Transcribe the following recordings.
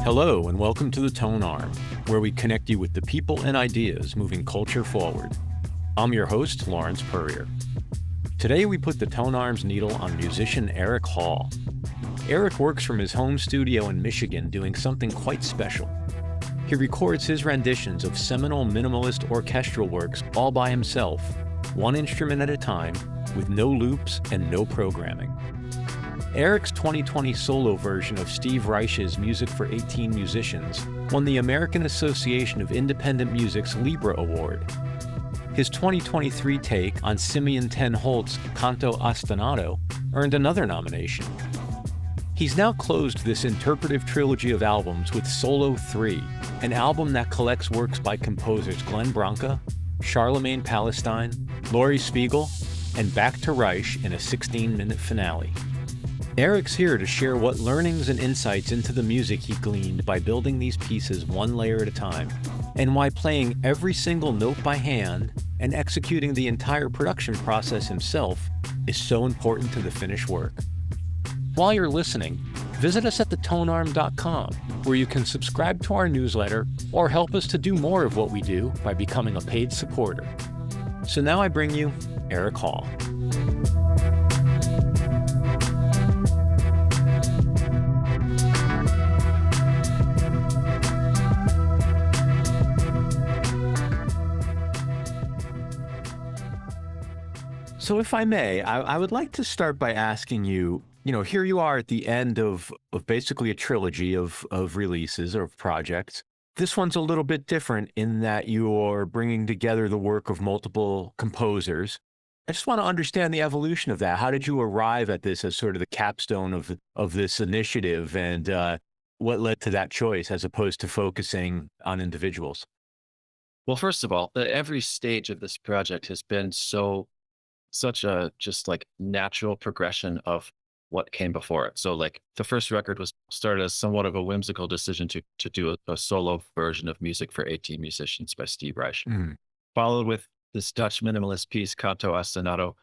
Hello and welcome to the Tonearm, where we connect you with the people and ideas moving culture forward. I'm your host, Lawrence Purrier. Today we put the Tonearm's needle on musician Erik Hall. Erik works from his home studio in Michigan doing something quite special. He records his renditions of seminal minimalist orchestral works all by himself, one instrument at a time, with no loops and no programming. Erik's 2020 solo version of Steve Reich's Music for 18 Musicians won the American Association of Independent Music's Libera Award. His 2023 take on Simeon Holt's Canto Ostinato earned another nomination. He's now closed this interpretive trilogy of albums with Solo 3, an album that collects works by composers Glenn Branca, Charlemagne Palestine, Laurie Spiegel, and back to Reich in a 16-minute finale. Erik's here to share what learnings and insights into the music he gleaned by building these pieces one layer at a time, and why playing every single note by hand and executing the entire production process himself is so important to the finished work. While you're listening, visit us at thetonearm.com, where you can subscribe to our newsletter or help us to do more of what we do by becoming a paid supporter. So now I bring you Erik Hall. So if I may, I would like to start by asking you, here you are at the end of basically a trilogy of releases or of projects. This one's a little bit different in that you're bringing together the work of multiple composers. I just want to understand the evolution of that. How did you arrive at this as sort of the capstone of this initiative, and what led to that choice as opposed to focusing on individuals? Well, first of all, every stage of this project has been such a just like natural progression of what came before it. So like the first record was started as somewhat of a whimsical decision to do a solo version of Music for 18 Musicians by Steve Reich, Mm. followed with this Dutch minimalist piece, Canto Ostinato.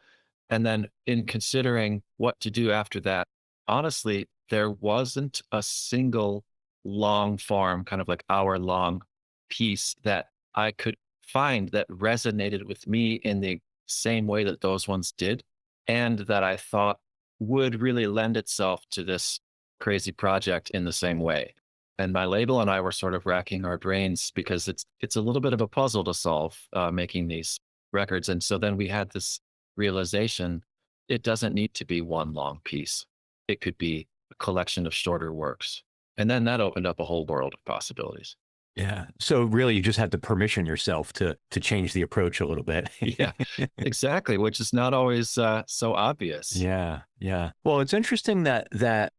And then in considering what to do after that, honestly, there wasn't a single long form, kind of like hour long piece that I could find that resonated with me in the same way that those ones did, and that I thought would really lend itself to this crazy project in the same way. And my label and I were sort of racking our brains because it's a little bit of a puzzle to solve, making these records. And so then we had this realization: it doesn't need to be one long piece. It could be a collection of shorter works. And then that opened up a whole world of possibilities. Yeah. So really, you just had to permission yourself to change the approach a little bit. Yeah, exactly, which is not always so obvious. Yeah, yeah. Well, it's interesting that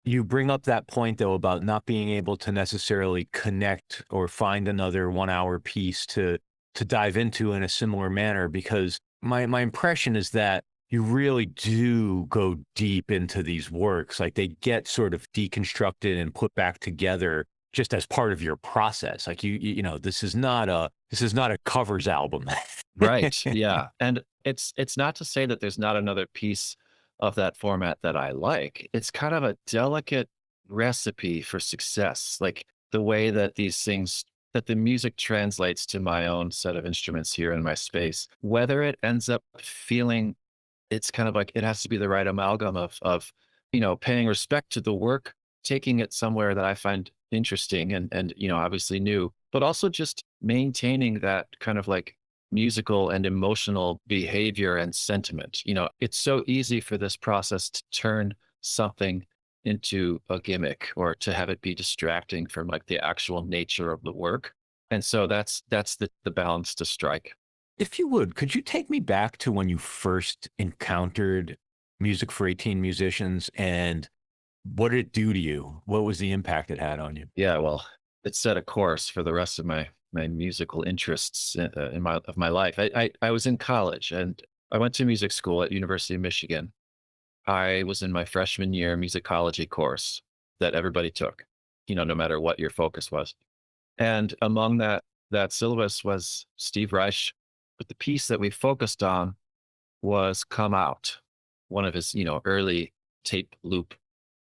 you bring up that point though about not being able to necessarily connect or find another 1 hour piece to dive into in a similar manner, because my impression is that you really do go deep into these works. Like they get sort of deconstructed and put back together just as part of your process. Like this is not a covers album. Right. Yeah. And it's not to say that there's not another piece of that format that I like. It's kind of a delicate recipe for success. Like the way that that the music translates to my own set of instruments here in my space, whether it ends up feeling, it's kind of like it has to be the right amalgam of paying respect to the work, taking it somewhere that I find interesting and obviously new, but also just maintaining that kind of like musical and emotional behavior and sentiment. It's so easy for this process to turn something into a gimmick or to have it be distracting from like the actual nature of the work. And so that's the balance to strike. If you would, could you take me back to when you first encountered Music for 18 Musicians, and what did it do to you? What was the impact it had on you? Yeah, well, it set a course for the rest of my musical interests in my life. I was in college and I went to music school at University of Michigan. I was in my freshman year musicology course that everybody took, no matter what your focus was. And among that syllabus was Steve Reich, but the piece that we focused on was Come Out, one of his, early tape loop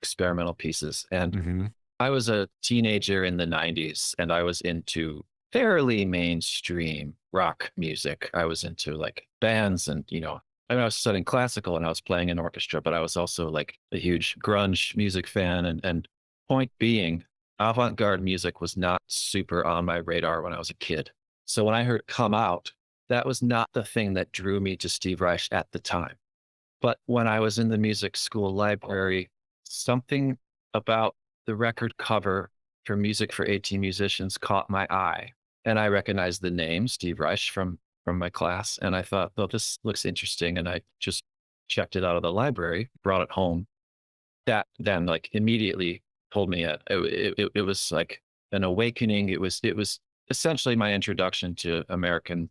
experimental pieces. And Hmm. I was a teenager in the 90s and I was into fairly mainstream rock music. I was into like bands and, I mean, I was studying classical and I was playing in orchestra, but I was also like a huge grunge music fan. And point being, avant-garde music was not super on my radar when I was a kid. So when I heard Come Out, that was not the thing that drew me to Steve Reich at the time. But when I was in the music school library, something about the record cover for Music for 18 Musicians caught my eye. And I recognized the name Steve Reich from my class. And I thought, well, this looks interesting. And I just checked it out of the library, brought it home. That then like immediately told me it was like an awakening. It was essentially my introduction to American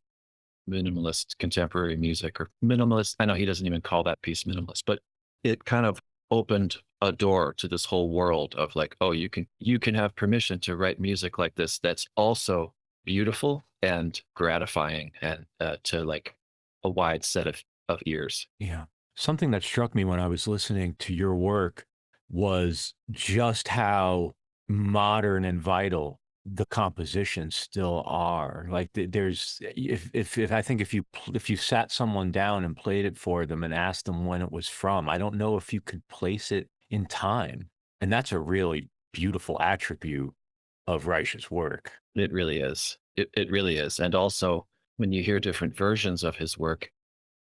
minimalist contemporary music, or minimalist. I know he doesn't even call that piece minimalist, but it kind of opened a door to this whole world of like, oh, you can have permission to write music like this that's also beautiful and gratifying, and to like a wide set of ears. Yeah. Something that struck me when I was listening to your work was just how modern and vital the compositions still are. Like there's if I think if you sat someone down and played it for them and asked them when it was from, I don't know if you could place it in time. And that's a really beautiful attribute of Reich's work. It really is. It really is. And also, when you hear different versions of his work,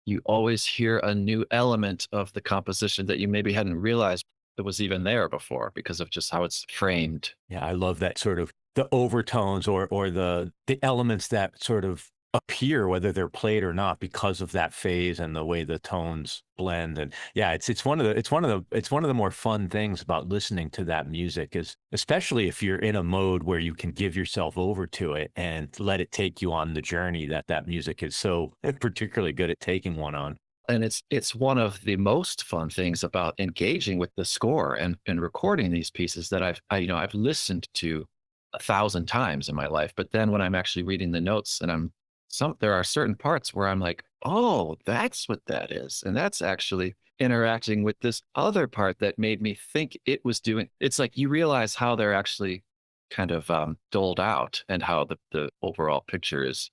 you always hear a new element of the composition that you maybe hadn't realized that was even there before because of just how it's framed. Yeah, I love that sort of the overtones or the elements that sort of appear whether they're played or not because of that phase and the way the tones blend. And yeah, it's one of the more fun things about listening to that music, is especially if you're in a mode where you can give yourself over to it and let it take you on the journey that music is so particularly good at taking one on. And it's one of the most fun things about engaging with the score and recording these pieces that I've listened to 1,000 times in my life. But then when I'm actually reading the notes and there are certain parts where I'm like, oh, that's what that is. And that's actually interacting with this other part that made me think it was doing. It's like you realize how they're actually kind of doled out, and how the overall picture is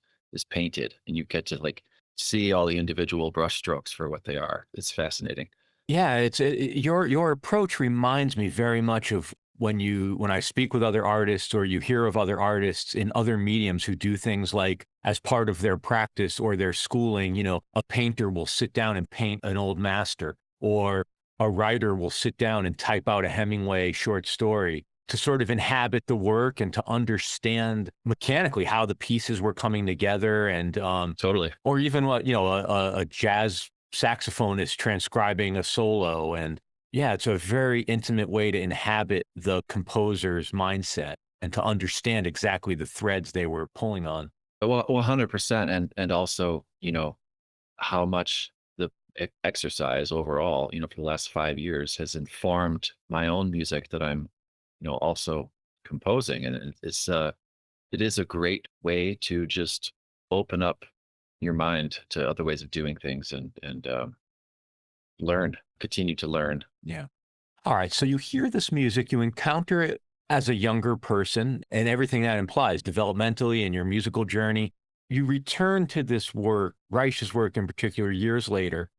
painted, and you get to like see all the individual brushstrokes for what they are. It's fascinating. Yeah, your approach reminds me very much of when I speak with other artists, or you hear of other artists in other mediums who do things like as part of their practice or their schooling, a painter will sit down and paint an old master, or a writer will sit down and type out a Hemingway short story to sort of inhabit the work and to understand mechanically how the pieces were coming together. And Totally. or even what a jazz saxophonist transcribing a solo. And yeah, it's a very intimate way to inhabit the composer's mindset and to understand exactly the threads they were pulling on. Well, 100%. And also, how much the exercise overall, for the last 5 years has informed my own music that I'm, also composing. And it is a great way to just open up your mind to other ways of doing things, and continue to learn. Yeah. All right. So you hear this music, you encounter it as a younger person and everything that implies developmentally in your musical journey. You return to this work, Reich's work in particular, years later.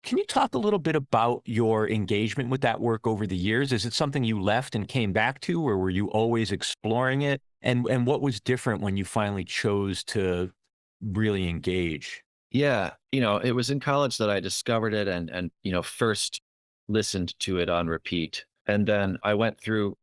Can you talk a little bit about your engagement with that work over the years? Is it something you left and came back to, or were you always exploring it? And what was different when you finally chose to really engage? Yeah, it was in college that I discovered it, and first listened to it on repeat. And then I went through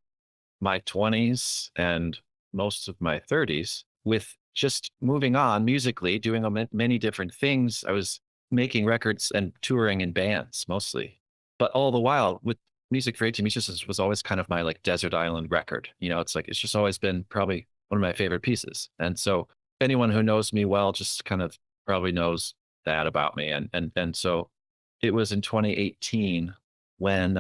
my 20s and most of my 30s with just moving on musically, doing many different things. I was making records and touring in bands mostly, but all the while with Music for 18 Musicians was always kind of my like desert island record. It's like it's just always been probably one of my favorite pieces. And so anyone who knows me well just kind of probably knows that about me. And so it was in 2018 when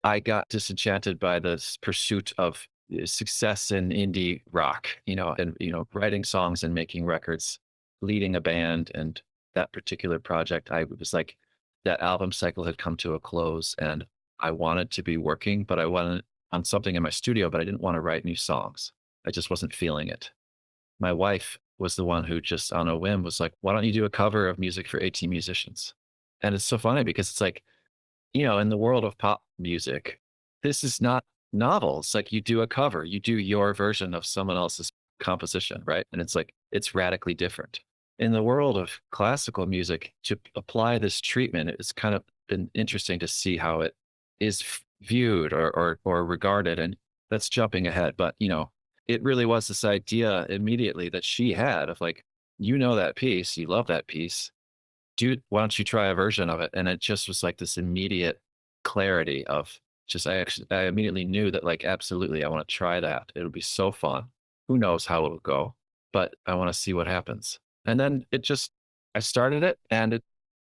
I got disenchanted by this pursuit of success in indie rock, and writing songs and making records, leading a band. And that particular project, I was like, that album cycle had come to a close, and I wanted to be working, but on something in my studio, but I didn't want to write new songs. I just wasn't feeling it. My wife was the one who just on a whim was like, why don't you do a cover of music for 18 musicians? And it's so funny because it's like, in the world of pop music, this is not novel. It's like you do a cover, you do your version of someone else's composition, right? And it's like, it's radically different. In the world of classical music, to apply this treatment, it's kind of been interesting to see how it is viewed or regarded. And that's jumping ahead. But, it really was this idea immediately that she had of like, that piece, you love that piece, dude, why don't you try a version of it? And it just was like this immediate clarity of just, I immediately knew that like, absolutely, I want to try that. It'll be so fun. Who knows how it'll go, but I want to see what happens. And then I started it and it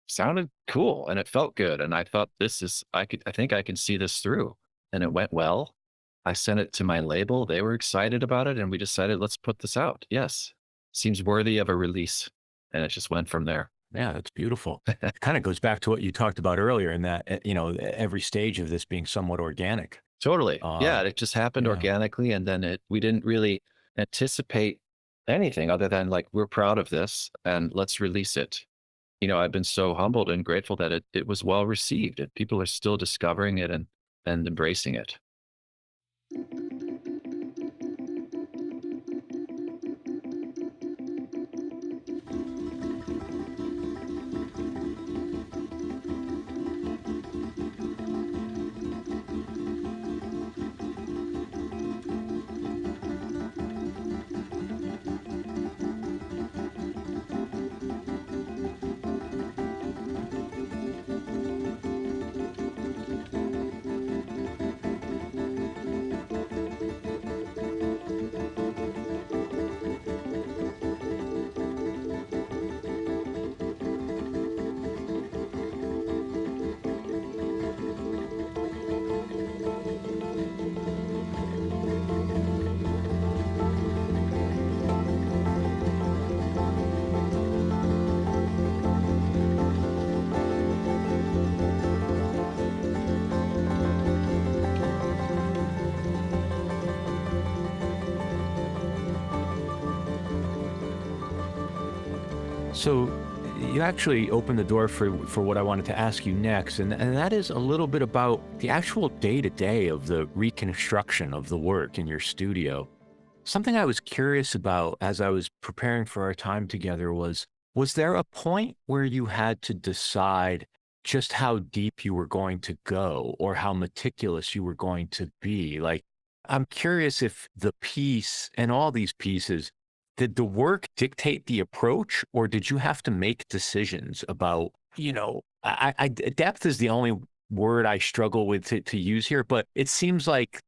sounded cool and it felt good. And I thought I think I can see this through, and it went well. I sent it to my label. They were excited about it. And we decided, let's put this out. Yes. Seems worthy of a release. And it just went from there. Yeah, that's beautiful. It kind of goes back to what you talked about earlier in that, every stage of this being somewhat organic. Totally. Yeah, Um, it just happened yeah. organically, and then we didn't really anticipate anything other than like, we're proud of this and let's release it. I've been so humbled and grateful that it was well received and people are still discovering it and embracing it. So you actually opened the door for what I wanted to ask you next, and that is a little bit about the actual day-to-day of the reconstruction of the work in your studio. Something I was curious about as I was preparing for our time together was there a point where you had to decide just how deep you were going to go or how meticulous you were going to be? Like, I'm curious if the piece and all these pieces, did the work dictate the approach, or did you have to make decisions about, depth is the only word I struggle with to use here, but it seems like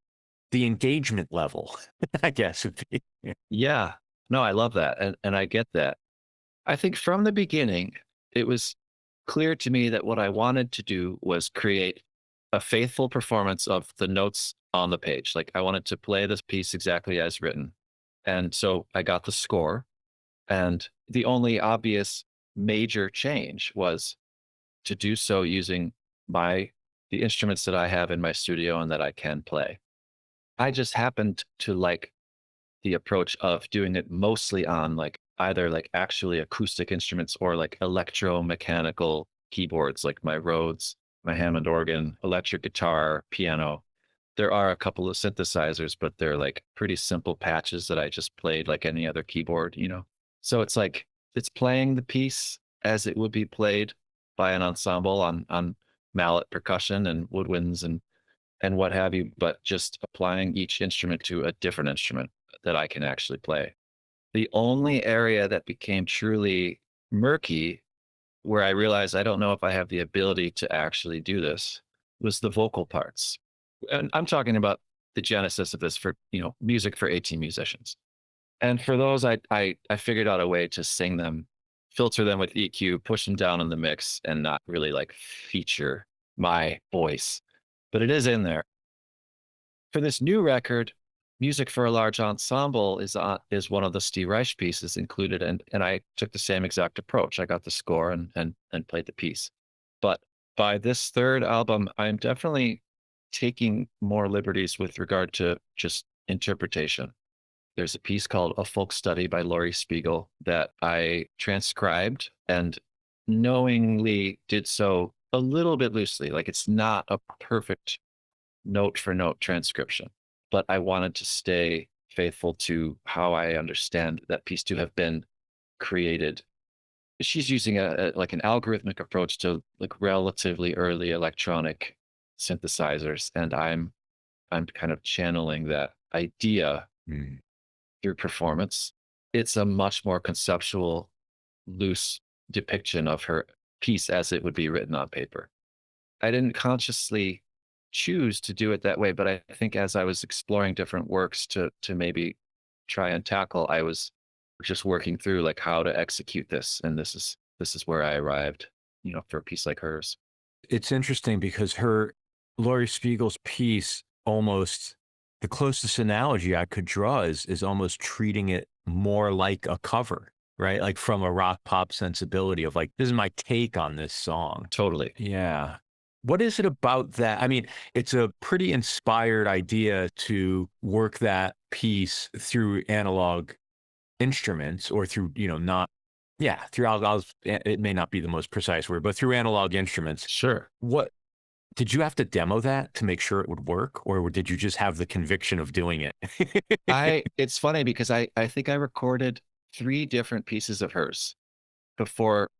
the engagement level, I guess. Yeah. No, I love that. And I get that. I think from the beginning, it was clear to me that what I wanted to do was create a faithful performance of the notes on the page. Like I wanted to play this piece exactly as written. And so I got the score. And the only obvious major change was to do so using the instruments that I have in my studio and that I can play. I just happened to like the approach of doing it mostly on like either like actually acoustic instruments or like electromechanical keyboards, like my Rhodes, my Hammond organ, electric guitar, piano. There are a couple of synthesizers, but they're like pretty simple patches that I just played like any other keyboard. So it's like it's playing the piece as it would be played by an ensemble on mallet percussion and woodwinds and what have you, but just applying each instrument to a different instrument that I can actually play. The only area that became truly murky, where I realized I don't know if I have the ability to actually do this, was the vocal parts. And I'm talking about the genesis of this for, music for 18 musicians. And for those, I figured out a way to sing them, filter them with EQ, push them down in the mix, and not really like feature my voice. But it is in there. For this new record, music for a large ensemble is one of the Steve Reich pieces included, and I took the same exact approach. I got the score and played the piece. But by this third album, I'm definitely taking more liberties with regard to just interpretation. There's a piece called A Folk Study by Laurie Spiegel that I transcribed and knowingly did so a little bit loosely. Like it's not a perfect note for note transcription, but I wanted to stay faithful to how I understand that piece to have been created. She's using like an algorithmic approach to like relatively early electronic synthesizers, and I'm kind of channeling that idea Mm. through performance. It's a much more conceptual, loose depiction of her piece as it would be written on paper. I didn't consciously choose to do it that way, but I think as I was exploring different works to maybe try and tackle, I was just working through like how to execute this, and this is where I arrived, for a piece like hers. It's interesting because Laurie Spiegel's piece, almost the closest analogy I could draw is almost treating it more like a cover, right? Like from a rock pop sensibility of like, this is my take on this song. Totally. Yeah. What is it about that? I mean, it's a pretty inspired idea to work that piece through analog instruments or through, not, yeah, through, it may not be the most precise word, but through analog instruments. Sure. What did you have to demo that to make sure it would work, or did you just have the conviction of doing it? It's funny because I think I recorded 3 different pieces of hers before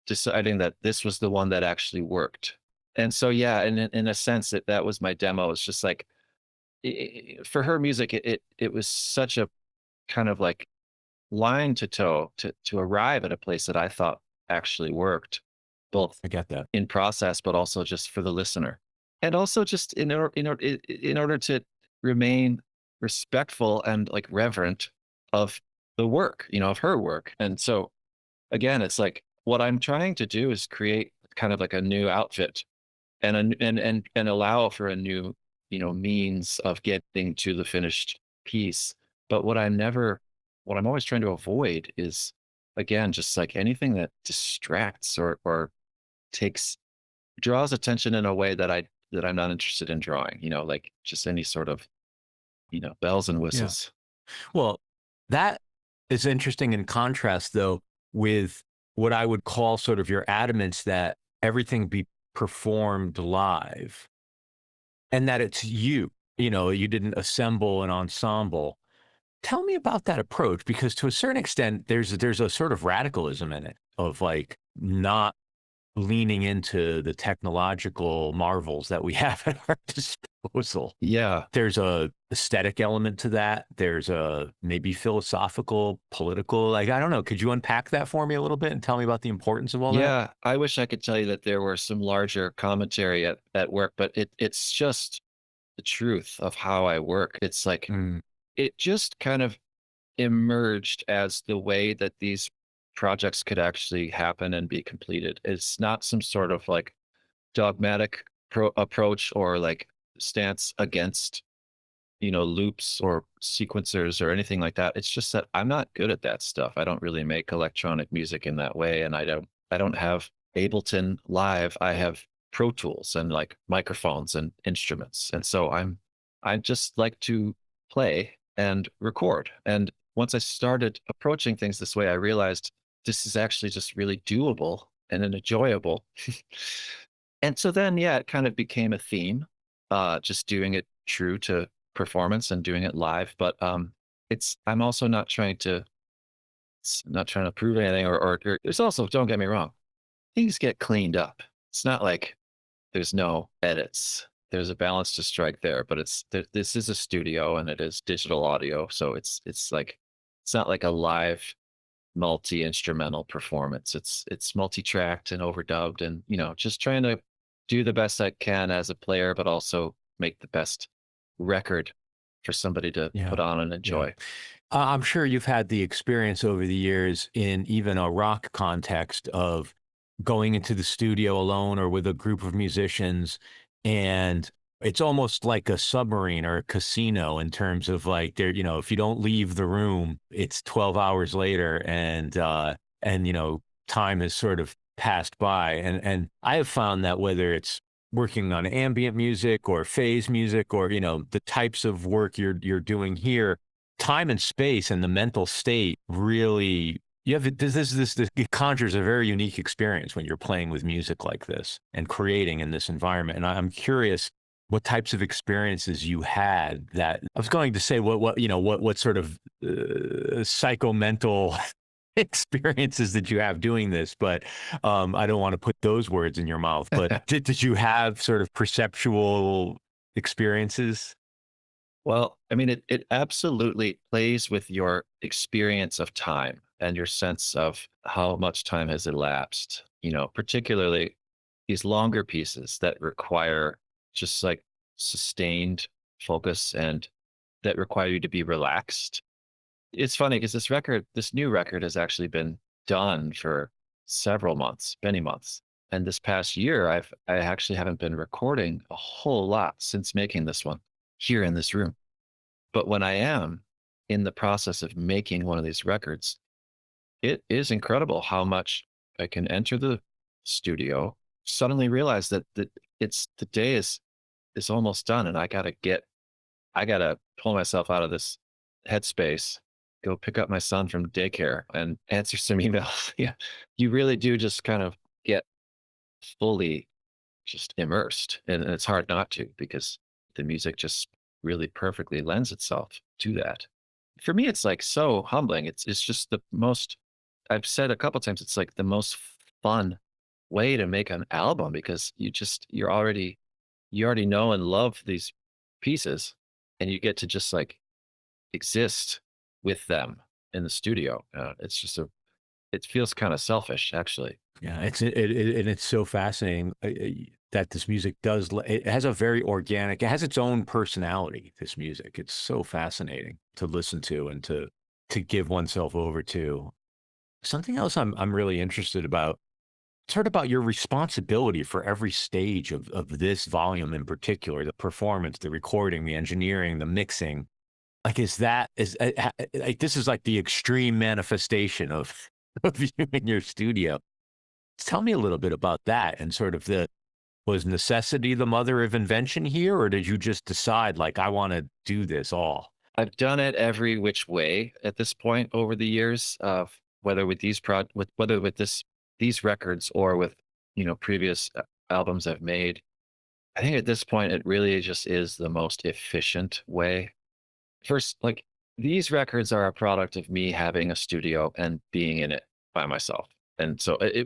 deciding that this was the one that actually worked. And so, yeah, in a sense that was my demo. It's just like for her music, it was such a kind of like line to toe to arrive at a place that I thought actually worked, both I get that. in process, but also just for the listener. And also just in order to remain respectful and like reverent of the work, of her work. And so again, it's like what I'm trying to do is create kind of like a new outfit and allow for a new, means of getting to the finished piece. But what I'm always trying to avoid is again, just like anything that distracts or takes draws attention in a way that I'm not interested in drawing, like just any sort of, bells and Yeah. whistles. Well, that is interesting in contrast, though, with what I would call sort of your adamance that everything be performed live and that it's you. You didn't assemble an ensemble. Tell me about that approach, because to a certain extent, there's a sort of radicalism in it of like not leaning into the technological marvels that we have at our disposal. Yeah. There's a aesthetic element to that. There's a maybe philosophical, political, like, I don't know. Could you unpack that for me a little bit and tell me about the importance of all that? Yeah. I wish I could tell you that there were some larger commentary at work, but it's just the truth of how I work. It's like Mm, it just kind of emerged as the way that these projects could actually happen and be completed. It's not some sort of like dogmatic approach or like stance against, loops or sequencers or anything like that. It's just that I'm not good at that stuff. I don't really make electronic music in that way, and I don't have Ableton Live. I have Pro Tools and like microphones and instruments. And so I just like to play and record. And once I started approaching things this way, I realized this is actually just really doable and enjoyable. And so then, yeah, it kind of became a theme, just doing it true to performance and doing it live. But I'm also not trying to prove anything, or there's also, don't get me wrong, things get cleaned up. It's not like there's no edits. There's a balance to strike there, but this is a studio and it is digital audio, so it's like it's not like a live multi-instrumental performance. It's multi-tracked and overdubbed, and just trying to do the best I can as a player, but also make the best record for somebody to yeah. put on and Yeah. enjoy. I'm sure you've had the experience over the years in even a rock context of going into the studio alone or with a group of musicians, and it's almost like a submarine or a casino in terms of like there, if you don't leave the room, it's 12 hours later, and time has sort of passed by. And I have found that whether it's working on ambient music or phase music, or, the types of work you're doing here, time and space and the mental state really, you have this it conjures a very unique experience when you're playing with music like this and creating in this environment. And I'm curious what types of experiences you had. That I was going to say, what sort of psychomental experiences that you have doing this, but I don't want to put those words in your mouth. But did you have sort of perceptual experiences? Well, I mean, it absolutely plays with your experience of time and your sense of how much time has elapsed, particularly these longer pieces that require just like sustained focus and that require you to be relaxed. It's funny because this new record has actually been done for several months, many months. And this past year, I actually haven't been recording a whole lot since making this one here in this room. But when I am in the process of making one of these records, it is incredible how much I can enter the studio, suddenly realize that it's the day is almost done, and I gotta pull myself out of this headspace, go pick up my son from daycare and answer some emails. Yeah. You really do just kind of get fully just immersed. And it's hard not to because the music just really perfectly lends itself to that. For me, it's like so humbling. It's just the most, I've said a couple times, it's like the most fun way to make an album because you already know and love these pieces and you get to just like exist with them in the studio. It feels kind of selfish actually. Yeah, and it's so fascinating that this music it has a very organic, it has its own personality, this music. It's so fascinating to listen to and to give oneself over to. Something else I'm really interested about. It's heard about your responsibility for every stage of this volume in particular, the performance, the recording, the engineering, the mixing. Like, like this is like the extreme manifestation of of you in your studio. Tell me a little bit about that and sort of was necessity the mother of invention here, or did you just decide like I want to do this all? I've done it every which way at this point over the years of whether with whether with these records or with previous albums I've made. I think at this point it really just is the most efficient way. First, like these records are a product of me having a studio and being in it by myself. And so they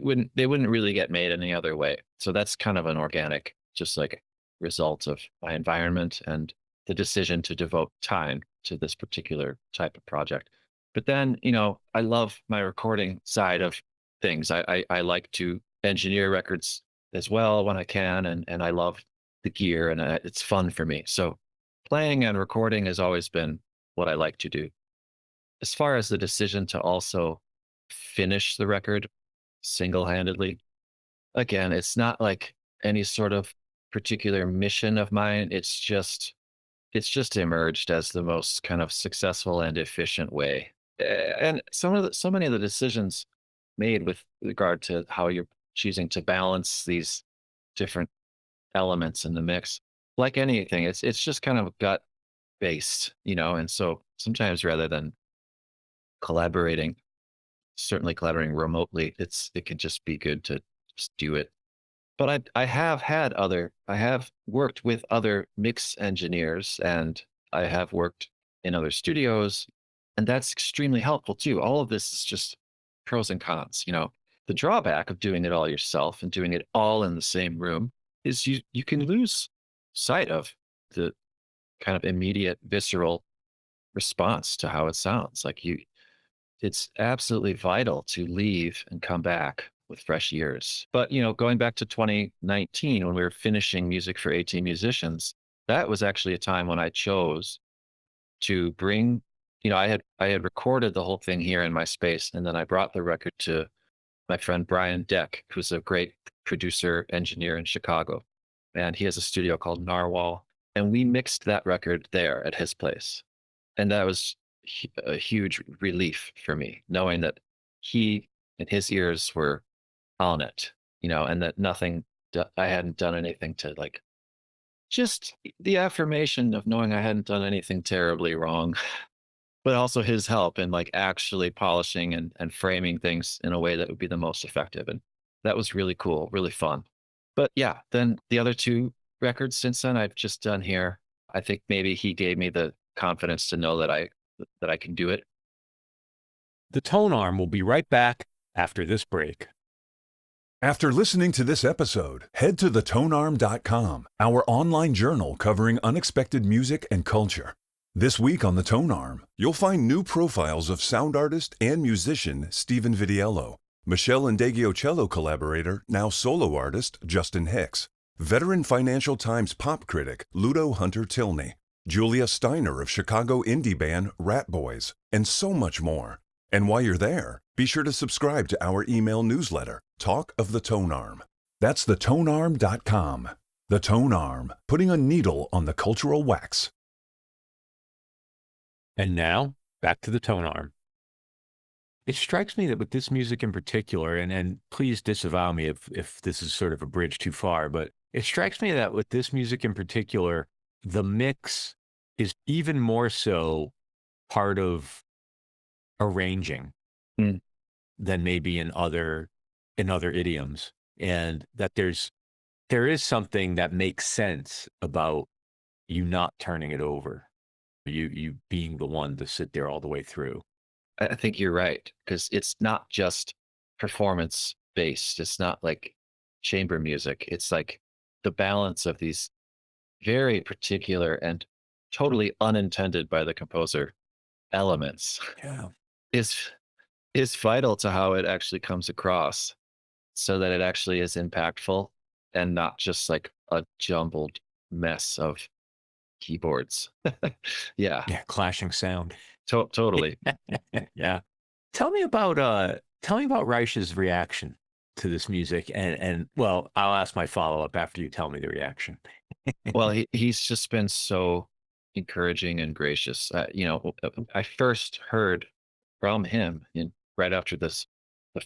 wouldn't really get made any other way. So that's kind of an organic, just like result of my environment and the decision to devote time to this particular type of project. But then, I love my recording side of things. I like to engineer records as well when I can, and I love the gear, and it's fun for me. So playing and recording has always been what I like to do. As far as the decision to also finish the record single-handedly, again, it's not like any sort of particular mission of mine. It's just emerged as the most kind of successful and efficient way. And so many of the decisions made with regard to how you're choosing to balance these different elements in the mix, like anything, it's just kind of gut based, and so sometimes rather than collaborating, certainly collaborating remotely, it can just be good to just do it. But I have worked with other mix engineers and I have worked in other studios, and that's extremely helpful too. All of this is just pros and cons. The drawback of doing it all yourself and doing it all in the same room is you can lose sight of the kind of immediate visceral response to how it sounds. It's absolutely vital to leave and come back with fresh ears. But, going back to 2019 when we were finishing music for 18 musicians, that was actually a time when I chose to bring, I had recorded the whole thing here in my space, and then I brought the record to my friend Brian Deck, who's a great producer engineer in Chicago. And he has a studio called Narwhal. And we mixed that record there at his place. And that was a huge relief for me, knowing that he and his ears were on it, and that nothing I hadn't done anything to like just the affirmation of knowing I hadn't done anything terribly wrong, but also his help in like actually polishing and framing things in a way that would be the most effective. And that was really cool, really fun. But yeah, then the other two records since then I've just done here. I think maybe he gave me the confidence to know that I can do it. The Tone Arm will be right back after this break. After listening to this episode, head to thetonearm.com, our online journal covering unexpected music and culture. This week on The Tone Arm, you'll find new profiles of sound artist and musician Stephen Vidiello, Michelle Indagio cello collaborator, now solo artist Justin Hicks, veteran Financial Times pop critic Ludo Hunter Tilney, Julia Steiner of Chicago indie band Rat Boys, and so much more. And while you're there, be sure to subscribe to our email newsletter, Talk of the Tone Arm. That's thetonearm.com. The Tone Arm, putting a needle on the cultural wax. And now, back to the Tone Arm. It strikes me that with this music in particular, and please disavow me if this is sort of a bridge too far, but it strikes me that with this music in particular, the mix is even more so part of arranging than maybe in other idioms, and that there is something that makes sense about you not turning it over, you being the one to sit there all the way through. I think you're right, because it's not just performance based. It's not like chamber music. It's like the balance of these very particular and totally unintended by the composer elements Yeah. is is vital to how it actually comes across, so that it actually is impactful and not just like a jumbled mess of keyboards. Yeah, Yeah, clashing sound. totally. Yeah. Tell me about Reich's reaction to this music, and well, I'll ask my follow-up after you tell me the reaction. Well, he's just been so encouraging and gracious. I first heard from him right after the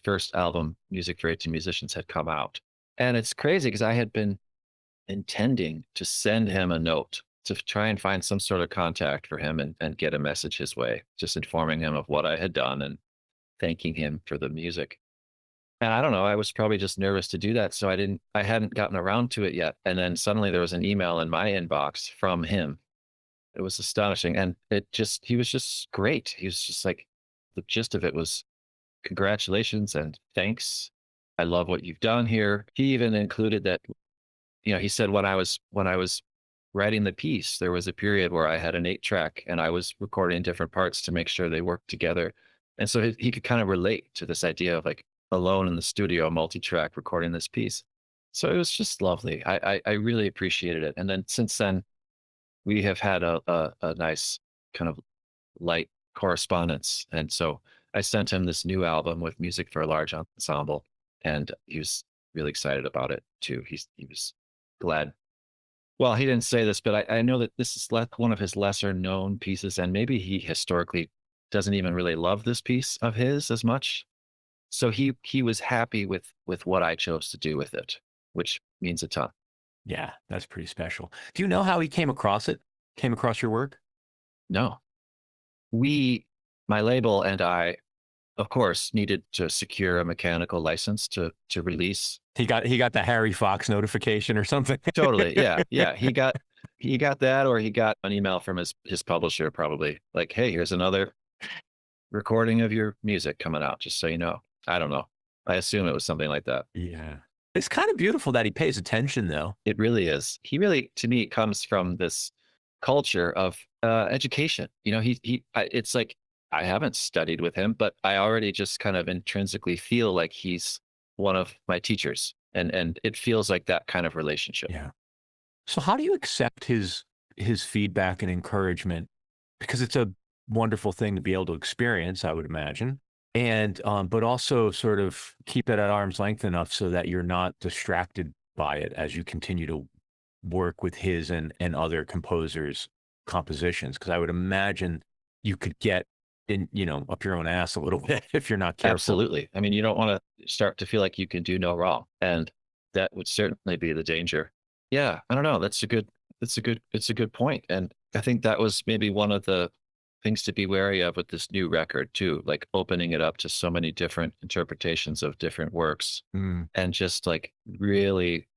first album, Music for 18 Musicians, had come out. And it's crazy because I had been intending to send him a note to try and find some sort of contact for him and get a message his way, just informing him of what I had done and thanking him for the music. And I don't know, I was probably just nervous to do that. So I hadn't gotten around to it yet. And then suddenly there was an email in my inbox from him. It was astonishing. And he was just great. He was just like, the gist of it was congratulations and thanks. I love what you've done here. He even included that, he said when I was writing the piece, there was a period where I had an 8-track and I was recording different parts to make sure they worked together. And so he could kind of relate to this idea of like alone in the studio, multi-track recording this piece. So it was just lovely. I really appreciated it. And then since then, we have had a nice kind of light correspondence. And so I sent him this new album with music for a large ensemble, and he was really excited about it too. He was glad. Well, he didn't say this, but I know that this is one of his lesser known pieces, and maybe he historically doesn't even really love this piece of his as much. So he was happy with what I chose to do with it, which means a ton. Yeah, that's pretty special. Do you know how he came across it? Came across your work? No, my label and I, of course, needed to secure a mechanical license to release. He got the Harry Fox notification or something. Totally. Yeah. Yeah. He got that, or he got an email from his publisher, probably like, hey, here's another recording of your music coming out, just so you know. I don't know. I assume it was something like that. Yeah. It's kind of beautiful that he pays attention, though. It really is. He really, to me, comes from this culture of education. It's like, I haven't studied with him, but I already just kind of intrinsically feel like he's one of my teachers, and it feels like that kind of relationship. Yeah. So how do you accept his feedback and encouragement? Because it's a wonderful thing to be able to experience, I would imagine. And but also sort of keep it at arm's length enough so that you're not distracted by it as you continue to work with his and other composers' compositions. Because I would imagine you could get up your own ass a little bit if you're not careful. Absolutely. I mean, you don't want to start to feel like you can do no wrong. And That would certainly be the danger. Yeah, I don't know. It's a good point. And I think that was maybe one of the things to be wary of with this new record too, like opening it up to so many different interpretations of different works Mm. and just like really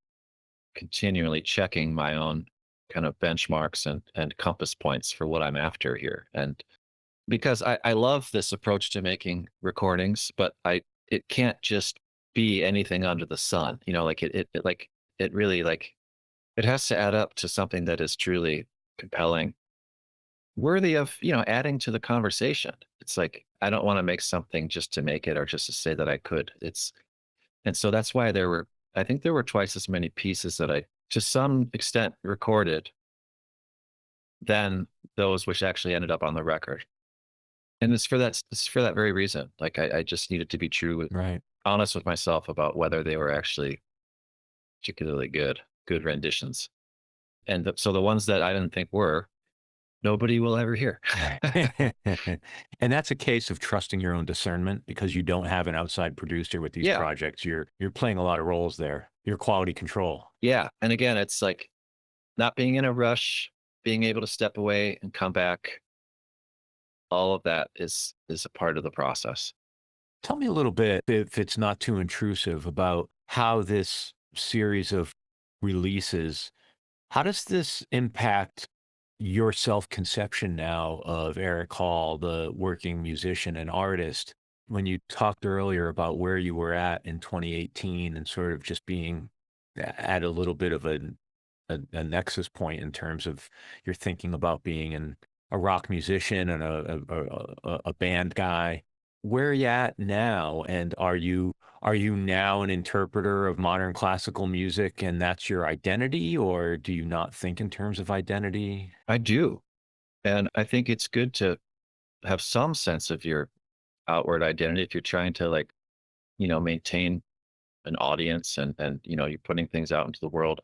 continually checking my own kind of benchmarks and compass points for what I'm after here. And because I love this approach to making recordings, but it can't just be anything under the sun. Like it really like it has to add up to something that is truly compelling, worthy of, adding to the conversation. It's like I don't want to make something just to make it or just to say that I could. And so that's why I think there were twice as many pieces that I to some extent recorded than those which actually ended up on the record. And it's for that very reason. Like I just needed to be Right. honest with myself about whether they were actually particularly good renditions. And so the ones that I didn't think were, nobody will ever hear. And that's a case of trusting your own discernment because you don't have an outside producer with these Yeah. projects. You're playing a lot of roles there. Your quality control. Yeah. And again, it's like not being in a rush, being able to step away and come back. All of that is a part of the process. Tell me a little bit, if it's not too intrusive, about how this series of releases, how does this impact your self-conception now of Erik Hall, the working musician and artist? When you talked earlier about where you were at in 2018 and sort of just being at a little bit of a nexus point in terms of your thinking about being a rock musician and a band guy. Where are you at now? And are you now an interpreter of modern classical music and that's your identity, or do you not think in terms of identity? I do. And I think it's good to have some sense of your outward identity if you're trying to like, maintain an audience and you're putting things out into the world.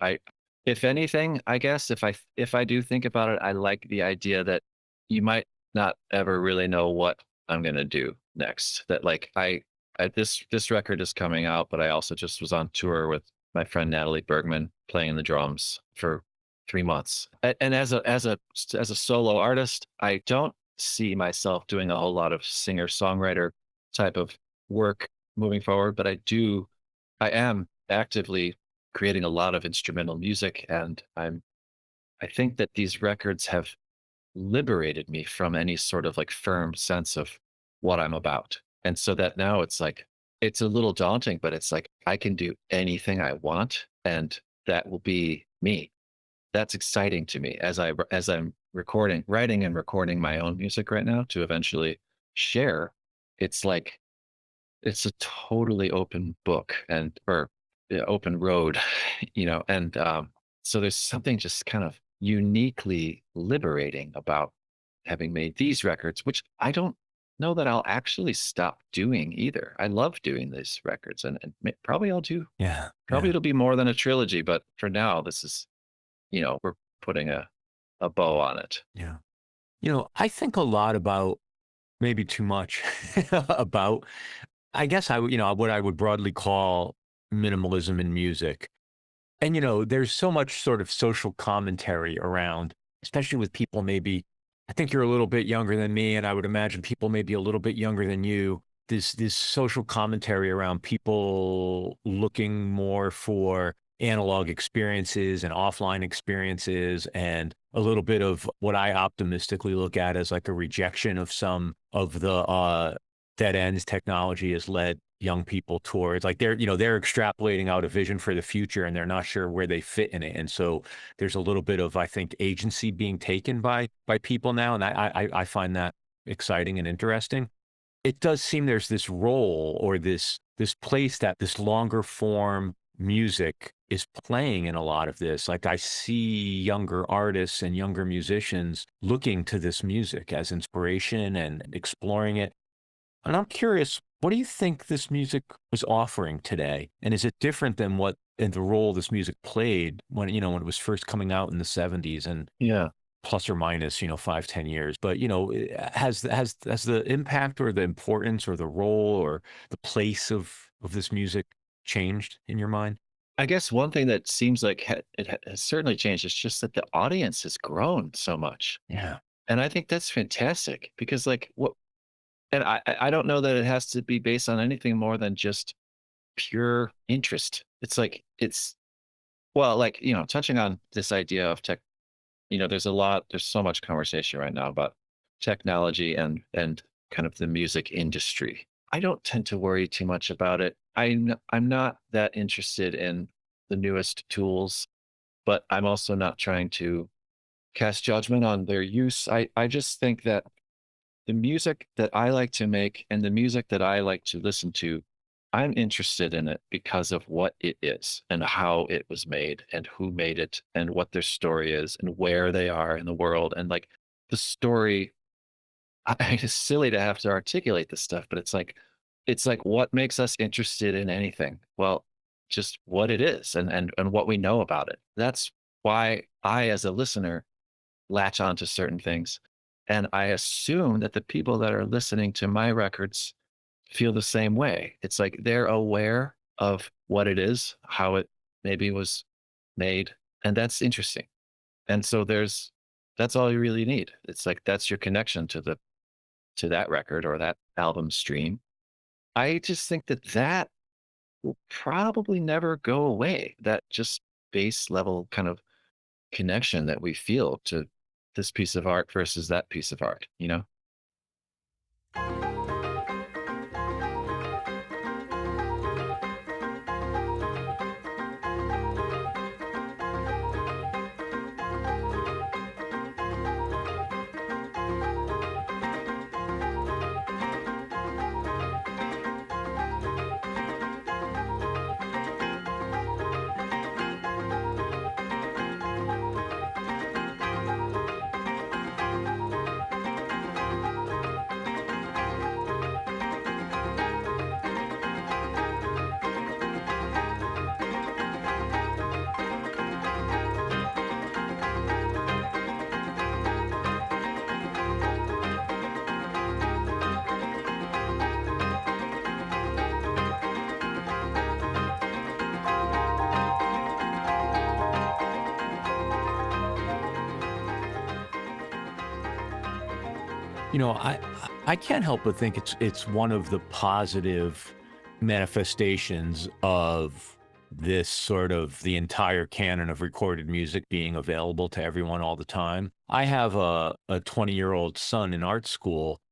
If anything, I guess if I do think about it, I like the idea that you might not ever really know what I'm gonna do next. That like this record is coming out, but I also just was on tour with my friend Natalie Bergman playing the drums for 3 months. And as a solo artist, I don't see myself doing a whole lot of singer songwriter type of work moving forward, but I am actively creating a lot of instrumental music, and I think that these records have liberated me from any sort of like firm sense of what I'm about. And so that now it's like it's a little daunting, but it's like I can do anything I want and that will be me. That's exciting to me as I'm writing and recording my own music right now to eventually share. It's like it's a totally open book and or open road, and so there's something just kind of uniquely liberating about having made these records, which I don't know that I'll actually stop doing either. I love doing these records, and probably I'll do. Yeah. Probably Yeah. it'll be more than a trilogy, but for now, this is we're putting a bow on it. Yeah. I think a lot about, maybe too much, about, I guess what I would broadly call minimalism in music. And, there's so much sort of social commentary around, especially with people maybe, I think you're a little bit younger than me, and I would imagine people maybe a little bit younger than you. This social commentary around people looking more for analog experiences and offline experiences, and a little bit of what I optimistically look at as like a rejection of some of the dead ends technology has led young people towards. Like they're extrapolating out a vision for the future and they're not sure where they fit in it. And so there's a little bit of, I think, agency being taken by people now. And I find that exciting and interesting. It does seem there's this role or this place that this longer form music is playing in a lot of this. Like I see younger artists and younger musicians looking to this music as inspiration and exploring it. And I'm curious, what do you think this music was offering today? And is it different than what and the role this music played when it was first coming out in the 70s and Yeah. plus or minus, 5, 10 years? But has the impact or the importance or the role or the place of this music changed in your mind? I guess one thing that seems like has certainly changed is just that the audience has grown so much. Yeah. And I think that's fantastic because like what, and I don't know that it has to be based on anything more than just pure interest. It's like, well, like, touching on this idea of tech, there's so much conversation right now about technology and kind of the music industry. I don't tend to worry too much about it. I'm not that interested in the newest tools, but I'm also not trying to cast judgment on their use. I just think that the music that I like to make and the music that I like to listen to, I'm interested in it because of what it is and how it was made and who made it and what their story is and where they are in the world. And like the story, it's silly to have to articulate this stuff, but it's like what makes us interested in anything? Well, just what it is and what we know about it. That's why I, as a listener, latch on to certain things. And I assume that the people that are listening to my records feel the same way. It's like they're aware of what it is, how it maybe was made, and that's interesting. And so that's all you really need. It's like that's your connection to that record or that album stream. I just think that will probably never go away. That just base level kind of connection that we feel to this piece of art versus that piece of art, you know? You know, I can't help but think it's one of the positive manifestations of this sort of the entire canon of recorded music being available to everyone all the time. I have a 20-year-old son in art school.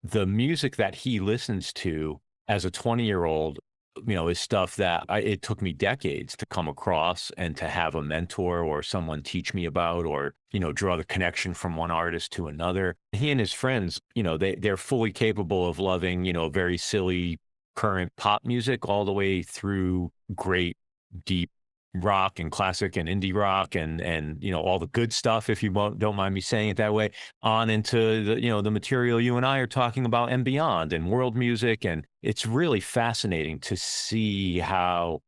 The music that he listens to as a 20-year-old, is stuff that it took me decades to come across and to have a mentor or someone teach me about, or, draw the connection from one artist to another. He and his friends, they're fully capable of loving, very silly current pop music all the way through great, deep rock and classic and indie rock and all the good stuff, if you don't mind me saying it that way, on into the material you and I are talking about and beyond, and world music. And it's really fascinating to see how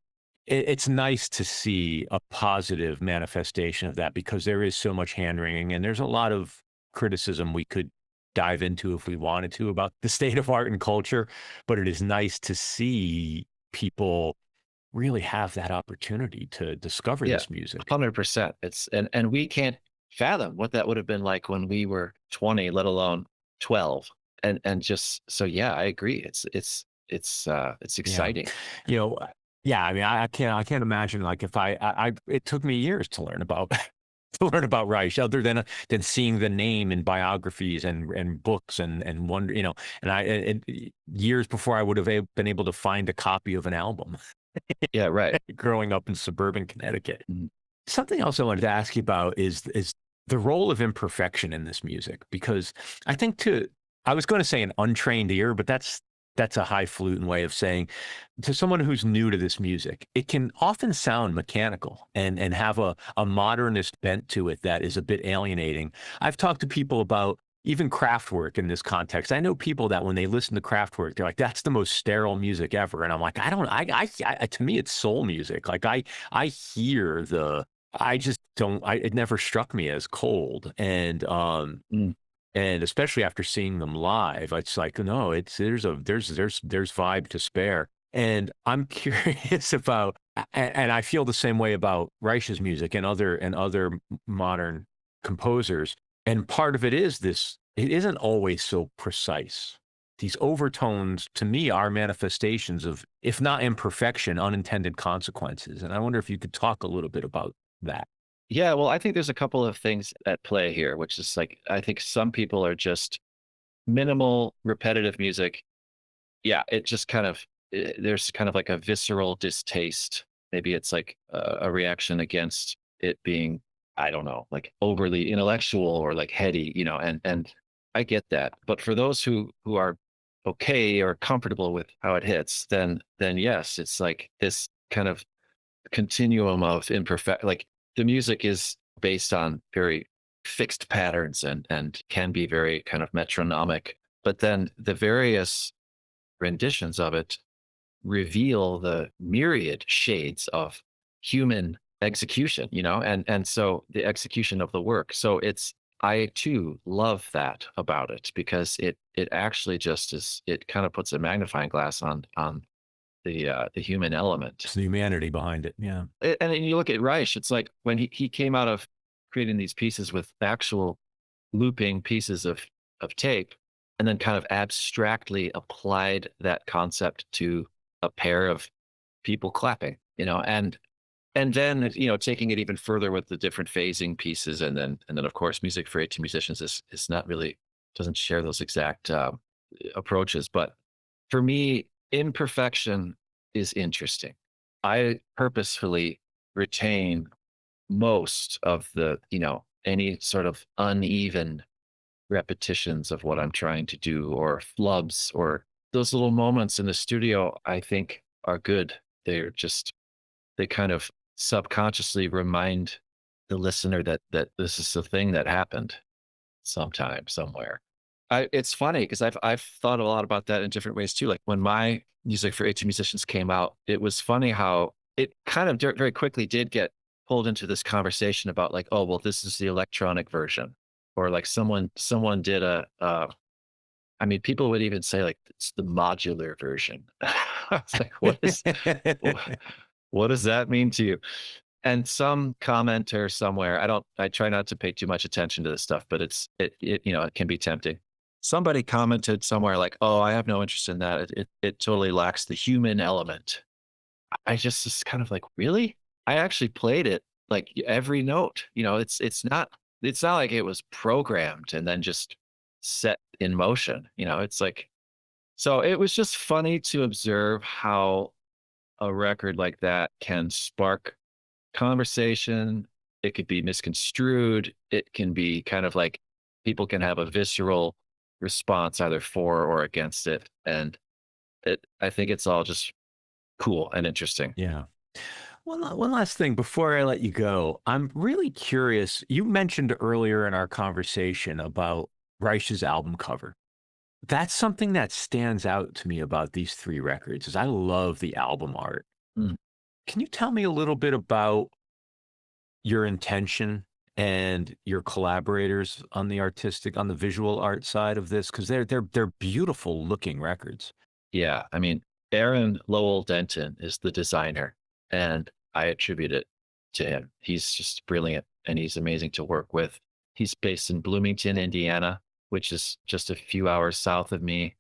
it's nice to see a positive manifestation of that, because there is so much hand wringing and there's a lot of criticism we could dive into if we wanted to about the state of art and culture. But it is nice to see people really have that opportunity to discover Yeah, this music. 100%. And we can't fathom what that would have been like when we were 20, let alone 12. And just so yeah, I agree. It's Yeah. exciting. You know, yeah, I mean, I can't imagine, like, if it took me years to learn about to learn about Reich, other than seeing the name in biographies and books and wonder, and years before I would have been able to find a copy of an album Yeah, right. growing up in suburban Connecticut. Mhm. Something else I wanted to ask you about is the role of imperfection in this music, because I think I was going to say an untrained ear, but that's a highfalutin way of saying, to someone who's new to this music, it can often sound mechanical and have a modernist bent to it that is a bit alienating. I've talked to people about even Kraftwerk in this context. I know people that when they listen to Kraftwerk, they're like, that's the most sterile music ever. And I'm like, to me, it's soul music. Like I hear I just don't, it never struck me as cold. Mm. And especially after seeing them live, it's like, no, there's vibe to spare. And I'm curious about, And I feel the same way about Reich's music and other modern composers. And part of it is this, it isn't always so precise. These overtones, to me, are manifestations of, if not imperfection, unintended consequences. And I wonder if you could talk a little bit about that. Yeah, well, I think there's a couple of things at play here, which is like, I think some people are just minimal, repetitive music. Yeah, it just kind of, there's kind of like a visceral distaste. Maybe it's like a reaction against it being, I don't know, like overly intellectual or like heady, and I get that. But for those who are okay or comfortable with how it hits, then yes, it's like this kind of continuum of imperfect, like the music is based on very fixed patterns and can be very kind of metronomic, but then the various renditions of it reveal the myriad shades of human execution, and so the execution of the work. So it's, I too love that about it, because it actually just is, it kind of puts a magnifying glass on the human element. It's the humanity behind it. Yeah. And then you look at Reich, it's like when he came out of creating these pieces with actual looping pieces of tape, and then kind of abstractly applied that concept to a pair of people clapping, and then taking it even further with the different phasing pieces, and then of course music for 18 musicians is not really, doesn't share those exact approaches. But for me, imperfection is interesting. I purposefully retain most of the, any sort of uneven repetitions of what I'm trying to do, or flubs, or those little moments in the studio, I think are good. They're just, they kind of subconsciously remind the listener that this is a thing that happened sometime, somewhere. It's funny because I've thought a lot about that in different ways too. Like when my music for 18 musicians came out, it was funny how it kind of very quickly did get pulled into this conversation about like, oh, well, this is the electronic version, or like someone did I mean, people would even say like it's the modular version. It's like, what does that mean to you? And some commenter somewhere, I try not to pay too much attention to this stuff, but it can be tempting. Somebody commented somewhere like, oh, I have no interest in that. It totally lacks the human element. I just kind of like, really? I actually played it like every note. It's not like it was programmed and then just set in motion. It's like, so it was just funny to observe how a record like that can spark conversation. It could be misconstrued. It can be kind of like people can have a visceral response either for or against it. And I think it's all just cool and interesting. Yeah. One last thing before I let you go. I'm really curious. You mentioned earlier in our conversation about Reich's album cover. That's something that stands out to me about these three records, is I love the album art. Mm. Can you tell me a little bit about your intention and your collaborators on the visual art side of this? Because they're beautiful looking records. Yeah. I mean, Aaron Lowell Denton is the designer, and I attribute it to him. He's just brilliant and he's amazing to work with. He's based in Bloomington, Indiana, which is just a few hours south of me.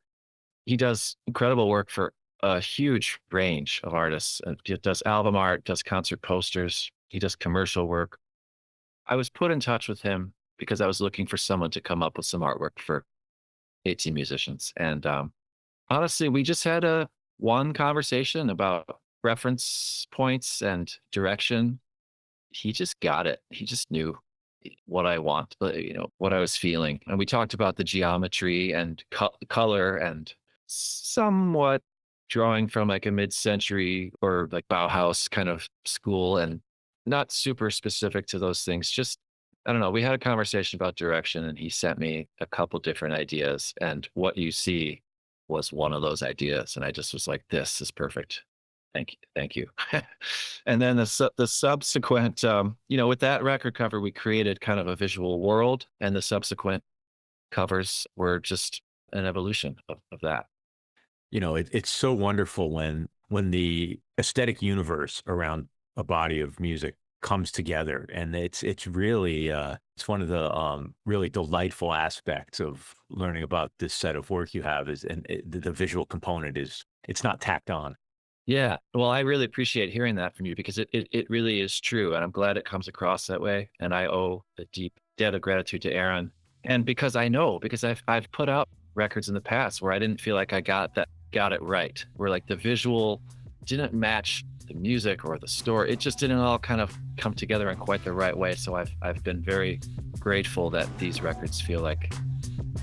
He does incredible work for a huge range of artists. He does album art, does concert posters, he does commercial work. I was put in touch with him because I was looking for someone to come up with some artwork for 18 musicians. And honestly, we just had one conversation about reference points and direction. He just got it. He just knew what I want, what I was feeling. And we talked about the geometry and color, and somewhat drawing from like a mid-century or like Bauhaus kind of school, and not super specific to those things. Just, I don't know. We had a conversation about direction, and he sent me a couple different ideas, and what you see was one of those ideas. And I just was like, this is perfect. Thank you. And then the subsequent, with that record cover, we created kind of a visual world, and the subsequent covers were just an evolution of that. It's so wonderful when when the aesthetic universe around a body of music comes together, and it's really it's one of the really delightful aspects of learning about this set of work you have is, and the visual component is, it's not tacked on. Yeah. Well, I really appreciate hearing that from you because it really is true. And I'm glad it comes across that way. And I owe a deep debt of gratitude to Aaron. And because I know, because I've put out records in the past where I didn't feel like I got it right, where like the visual didn't match the music or the story. It just didn't all kind of come together in quite the right way. So I've been very grateful that these records feel like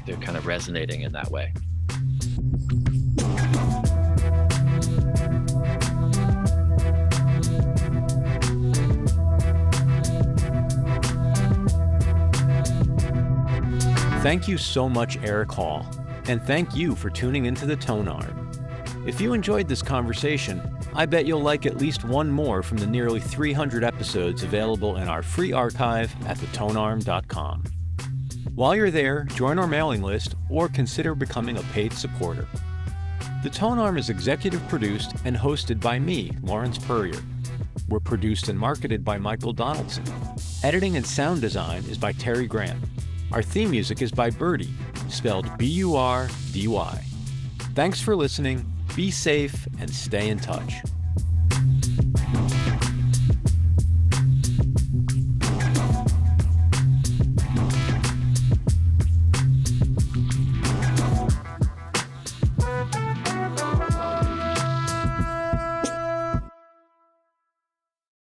they're kind of resonating in that way. Thank you so much, Erik Hall, and thank you for tuning into the Tonearm. If you enjoyed this conversation, I bet you'll like at least one more from the nearly 300 episodes available in our free archive at thetonearm.com. While you're there, join our mailing list or consider becoming a paid supporter. The Tonearm is executive produced and hosted by me, Lawrence Purrier. We're produced and marketed by Michael Donaldson. Editing and sound design is by Terry Grant. Our theme music is by Birdie, spelled B-U-R-D-Y. Thanks for listening, be safe, and stay in touch.